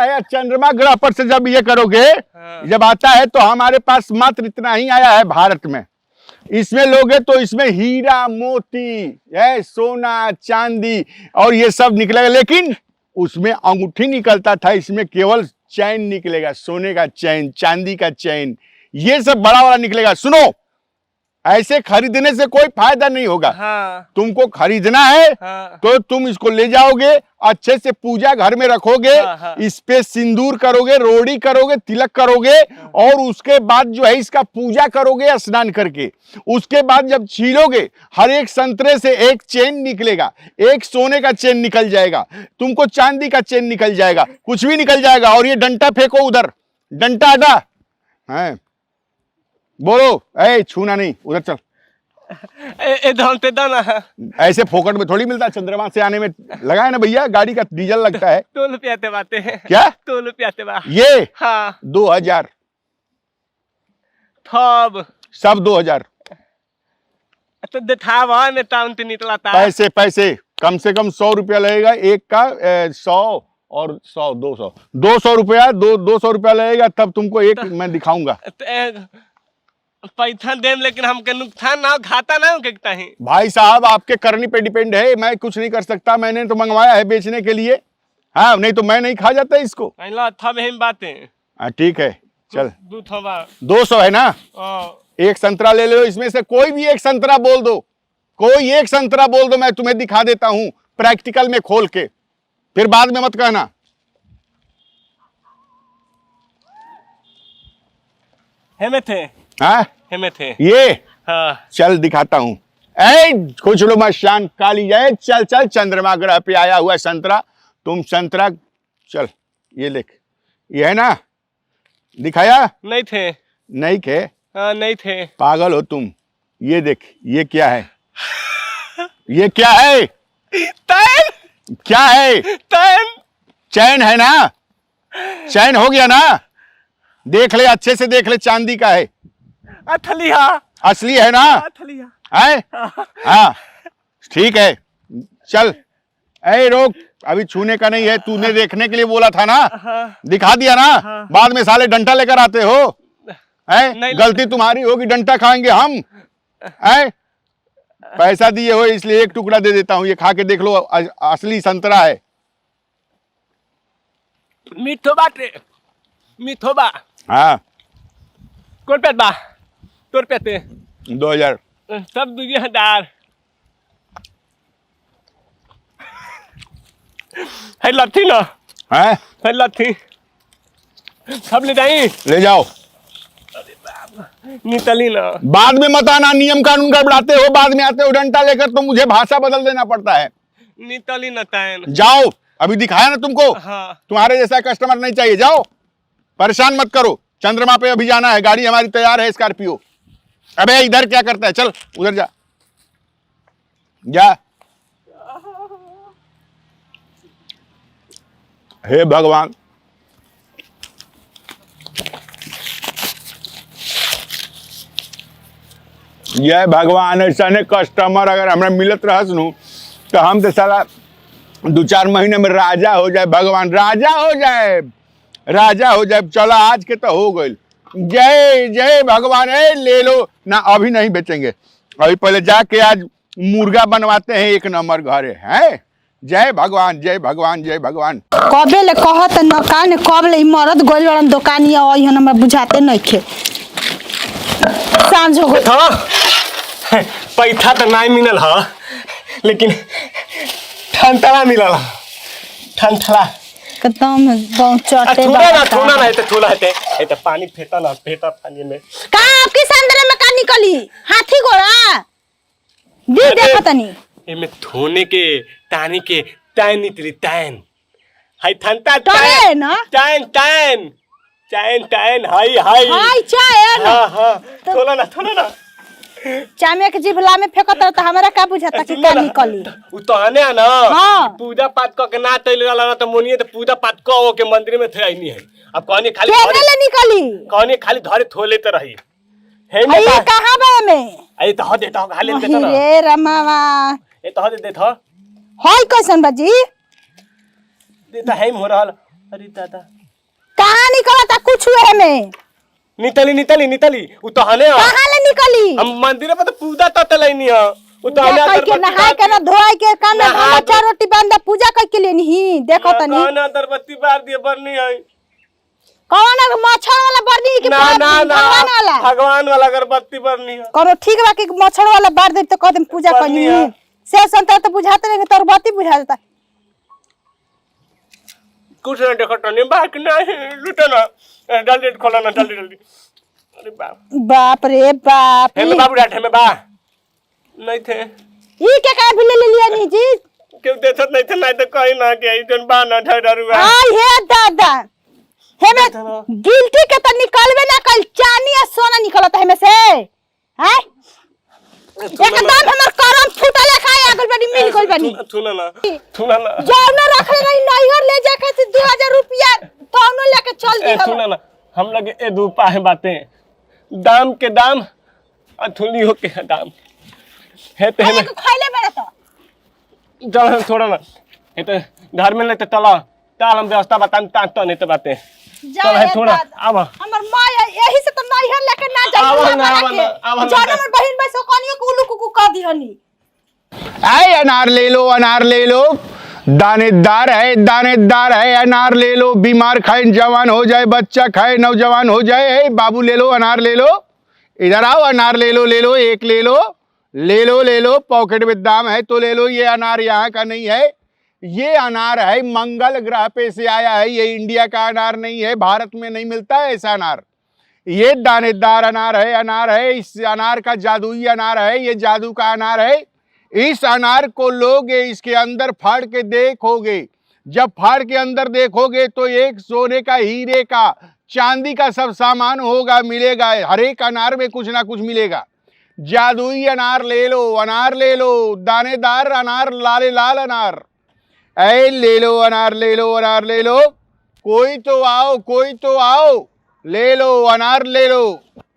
है चंद्रमा ग्रह पर से जब ये करोगे, जब आता है तो हमारे पास मात्र इतना ही आया है भारत में। इसमें लोगे तो इसमें हीरा मोती है, सोना चांदी और ये सब निकलेगा, लेकिन उसमें अंगूठी निकलता था, इसमें केवल चैन निकलेगा, सोने का चैन, चांदी का चैन, ये सब बड़ा बड़ा निकलेगा। सुनो, ऐसे खरीदने से कोई फायदा नहीं होगा। हाँ। तुमको खरीदना है हाँ। तो तुम इसको ले जाओगे, अच्छे से पूजा घर में रखोगे, हाँ। इस पे सिंदूर करोगे, रोड़ी करोगे, तिलक करोगे, और उसके बाद जो है इसका पूजा करोगे स्नान करके। उसके बाद जब छीलोगे, हर एक संतरे से एक चेन निकलेगा, एक सोने का चेन निकल जाएगा, तुमको चांदी का चेन निकल जाएगा, कुछ भी निकल जाएगा। और ये डंटा फेंको उधर, डंटा हटा है, बोलो ऐ छूना नहीं, उधर चल। ऐसे फोकट में थोड़ी मिलता है, चंद्रमा से आने में लगा है ना भैया, गाड़ी का डीजल लगता है। 2 रुपया ते बाते हैं। क्या 2 रुपया ते बा ये? हाँ 2000 थब सब 2000 तो दिखावा ने टाउन ते निकला था। पैसे पैसे कम से कम 100 रुपया लगेगा एक का, 100 और 100 200 रुपया, 200 रुपया लगेगा, तब तुमको एक मैं दिखाऊंगा। पैसा देम, लेकिन हमके नुकसान ना घाटा ना कहता है। भाई साहब आपके करनी पे डिपेंड है, मैं कुछ नहीं कर सकता, मैंने तो मंगवाया है बेचने के लिए। हाँ, नहीं तो मैं नहीं खा जाता इसको। थब हम बातें। हाँ ठीक है, चल 200 है ना। एक संतरा ले लो, इसमें से कोई भी एक संतरा बोल दो, कोई एक संतरा बोल दो, मैं तुम्हें दिखा देता हूं प्रैक्टिकल में खोल के, फिर बाद में मत कहना। हेमे थे। हाँ हेमे थे ये। हाँ। चल दिखाता हूं। ऐ कुछ लो शान काली जाए, चल चल, चंद्रमा ग्रह पे आया हुआ संतरा, तुम संतरा चल, ये लिख, ये है ना, दिखाया नहीं थे। नहीं थे? हाँ नहीं थे। पागल हो तुम। ये देख, ये क्या है? ये क्या है? तैन। क्या है? तैन। चैन है ना, चैन हो गया ना, देख ले अच्छे से, देख ले, चांदी का है। अथलिया असली है ना? अथलिया है? हाँ ठीक है, चल। ऐ रोक, अभी छूने का नहीं है, तूने देखने के लिए बोला था ना। हाँ। दिखा दिया ना। हाँ। बाद में साले डंटा लेकर आते हो, है? गलती तुम्हारी होगी, डंटा खाएंगे हम, है? पैसा दिए हो इसलिए एक टुकड़ा दे देता हूं, ये खा के देख लो, असली संतरा है। मीठो बाटे, मीठो बा। हाँ कौन पे बा? तोर पे थे 2000 सब 2000 है। लथी ना है? लथी सब ले जाई, ले जाओ। निकली ना। बाद में मत आना, नियम कानून गड़बड़ाते हो, बाद में आते हो डंडा लेकर, तो मुझे भाषा बदल देना पड़ता है। निकली ना तैन। जाओ, अभी दिखाया ना तुमको। हाँ। तुम्हारे जैसा कस्टमर नहीं चाहिए, जाओ, परेशान मत करो। चंद्रमा पे अभी जाना है, गाड़ी हमारी तैयार है, स्कॉर्पियो। अबे इधर क्या करता है, चल उधर जा, जा। हे भगवान, जय भगवान, ऐसा ने कस्टमर अगर हमें मिलत रहस नु तो हम तो साला 2-4 महीने में राजा हो जाए। भगवान राजा हो जाए, राजा हो जाए। चलो आज के तो हो गई। जय जय भगवान। है ले लो ना, अभी नहीं बेचेंगे, अभी पहले जाके आज मुर्गा बनवाते हैं 1 नंबर घरे हैं। जय भगवान, जय भगवान, जय भगवान। कबे ले कहत न कान, कब ले मरद गोल वाला दुकानिया और यहाँ हमरा बुझाते नहीं खे। सांझ हो गई था, पैसा तो नहीं मिलल हा, लेकिन ठंडा मिलल। ठंडा एकदम चटे थोड़ा ना तो थोड़ा है, ए तो पानी फेंटा ना, फेंटा पानी में का आपके संदरे में का निकली हाथी घोड़ा दी देखो तनी एमे धोने के तानी के टैन निकली, टैन हाय ठंडा टैन ना, टैन टैन टैन टैन हाय हाय हाय चैन। हां हां थोड़ा ना चामे के जिभला में फेंकत रह त हमरा का बुझाता कि का निकली। उ तो आने ना। हां पूजा पाठ क के ना तैल वाला ना तो मोनिए तो पूजा पाठ क हो के मंदिर में थे आईनी है। अब कहनी खाली केने ले निकली, कहनी खाली धरे थोले तो रही हे में ये कहां बे में ए तो दे तो खाली देता ना रे रमावा ए तो दे तो हाय कैसन बाजी दे तो है मोरल अरे दादा कहाँ निकलता कुछ हुए में? नितली नितली नितली उ तो हने कहाँ ले निकली? हम मंदिर पे तो पूजा तो लेनी है उ तो हने पूजा करके नहाए के ना धोए के कान में लच्छा रोटी बांध पूजा करके लेनी ही देखो तनी ना अगरबत्ती बार दिए बरनी है कौन मच्छर वाला बरनी की ना ना ना भगवान वाला भगवान वाला अगरबत्ती बरनी है करो ठीक बा कि मच्छर वाला बार दे तो कदम पूजा करनी बरनी है। से संतरा तो बुझाते रहेंगे तो अगरबत्ती बुझा देता कुछ ना देखो तो नहीं बात नहीं लूटो ना जल्दी खोला ना जल्दी जल्दी अरे बाप बाप रे बाप हे में बाबू डांटे में बा नहीं थे ई के का भी ले लिया नी जी क्यों देत नहीं थे नहीं तो कहीं ना के जन बा ना ठहरुआ आई हे दादा हे में गिल्टी के तो निकलवे ना कल चांदी या सोना निकलता है में से हैं एकदम हमर करम फुटले खाए अगल बड़ी मिल गइल बनी सुना ना जाओ ना रख ले नहीं नैहर ले जाके 2000 रुपया तौनो लेके चल दी सुना ना हम लगे ए दो पाए बातें दाम के दाम अथुली हो के दाम है तो है खइले बेरा तो जल थोड़ा ना ये तो घर में लेते तला ताल हम व्यवस्था बतान ता तो नहीं तो बातें चल है थोड़ा अब हमर मां यही से तो नैहर लेके ना जाई अब जान हमर बहन भाई सो कनियो कुलू कुकू का दिहनी आए अनार ले लो दानेदार है अनार ले लो बीमार खाए जवान हो जाए बच्चा खाए नौजवान हो जाए बाबू ले लो अनार ले लो इधर आओ अनार ले लो एक ले लो पॉकेट में दाम है तो ले लो ये अनार यहाँ का नहीं है ये अनार है मंगल ग्रह पे से आया है ये इंडिया का अनार नहीं है भारत में नहीं मिलता है ऐसा अनार ये दानेदार अनार है इस अनार का जादुई अनार है ये जादू का अनार है इस अनार को लोगे इसके अंदर फाड़ के देखोगे जब फाड़ के अंदर देखोगे तो एक सोने का हीरे का चांदी का सब सामान होगा मिलेगा हर एक अनार में कुछ ना कुछ मिलेगा जादुई अनार ले लो दानेदार अनार लाल अनार ऐ ले लो अनार ले लो कोई तो आओ ले लो अनार ले लो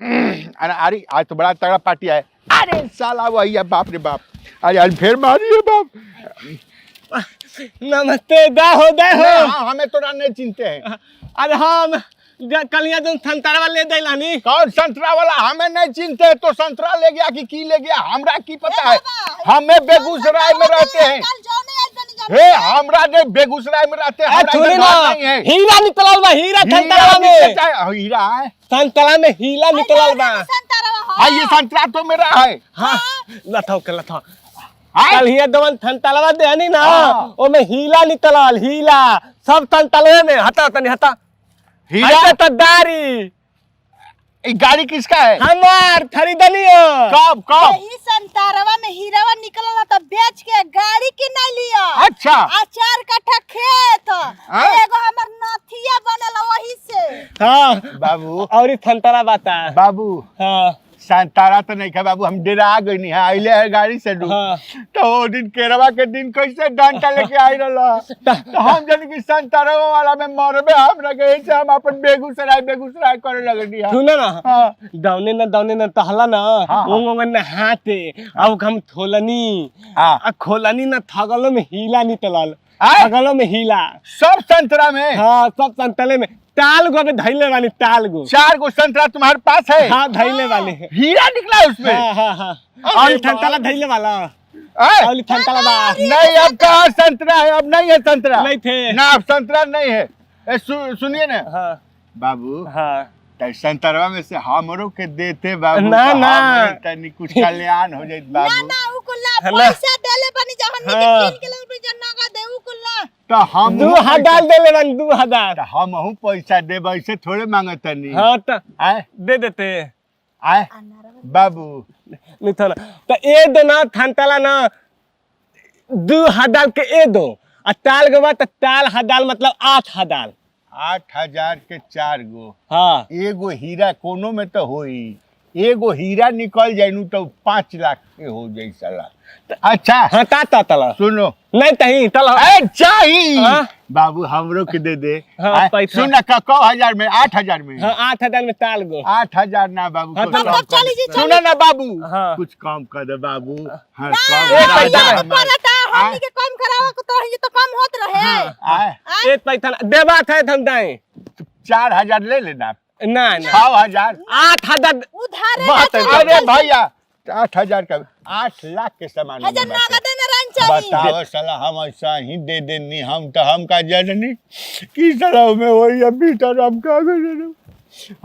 अरे आज तो बड़ा तगड़ा पार्टी है अरे साला वही है बाप रे बाप अरे आज फिर मारी है बाप नमस्ते दे हो हाँ, हमें तो नहीं चिंते हैं अरे हम कलिया जो संतरा वाला ले दैलानी कौन संतरा वाला हमें नहीं चिंते तो संतरा ले गया कि ले गया हमरा की पता है हमें बेगूसराय में रहते हैं हे हमरा ने बेगूसराय में रहते हैं नहीं है हीरा निकलल बा हीरा संतरा में हीरा है संतरा में हीरा निकलल बा हाँ ये संतरा तो मेरा है हाँ लथाओ कल हिया दवन संतरा देनी ना ओ में हीला निकलल हीला सब संतरा में हटा तनी हटा हीरा तो दारी गाड़ी किसका है हमार खरीदलियो कब ई संतारवा में हीरावा निकलला त बेच के गाड़ी किना लियो अच्छा आ 4 कट्ठा खेत एगो हमर नथिया बनल वही से हाँ बाबू और ई संतरा बता बाबू हाँ संतारा तो नहीं खा बाबू हम डेरा गई नहीं है आइले है गाड़ी से डूब हाँ। तो वो दिन केरवा के दिन कैसे डंटा लेके आई रहा तो हम जन की संतारा वाला में मरबे हम रखे से हम अपन बेगूसराय करे लगे दिया सुनो ना हाँ। दौने न टहला ना हाँ। वो नहाते अब हम खोलनी हाँ। आ खोलनी ना थगलो में हीला निकलल आय? थगलो में हीला सब संतरा में हाँ सब संतले में ताल गो में धैले वाली ताल गो 4 गो संतरा तुम्हारे पास है हाँ धैले वाले हीरा निकला उसमें हाँ और ठंडा धैले वाला आय? और ठंडा बा नहीं अब कहाँ संतरा है अब नहीं है संतरा नहीं थे ना अब संतरा नहीं है सुनिए ना हाँ बाबू हाँ संतरवा में से हमरो के देते बाबू ना, तो ना। हमरे तनी कुछ कल्याण हो जाए बाबू ना उकुला है ना? पैसा देले बनी जहन हाँ। के 3 किलो रुपया नगा दे उकुला तो हम 2000 देले बन 2000 हम हूँ पैसा दे ऐसे थोड़े मांगत नहीं हाँ तो आए दे देते आए बाबू नहीं था ना तो ए दो ना ठंडा ना 2000 के ए दो आ ताल के बाद ताल हदाल मतलब 8000 8,000 के 4 गो हाँ एगो हीरा कोनो में तो होई एगो हीरा निकल जाए तो 5 लाख के हो जाए साला अच्छा हाँ ता तला सुनो नहीं तही तला चाहिए हाँ? बाबू हमरो के दे दे हाँ, पैसा। सुन कौ हजार में 8,000 में हाँ 8000 में ताल गो 8,000 ना बाबू हाँ, कुछ तो कम चली जी, कर दे। सुनो ना बाबू हाँ। कुछ कम कर दे बाबू हाँ ए, पैसा कम परता हमनी के कम करावा को तो ये तो कम होत रहे आए एक पैसा देवा थे हम दाएं 4,000 ले लेना, ना ना 6,000 8,000 उधारे बात ना है। चल- अरे भैया 8,000 का 8 लाख के सामान हजार में बाटे। नगद में रन चाहिए बताओ साला हम ऐसा ही दे देनी, हम का जननी की तरह में वही अभी तरह हम का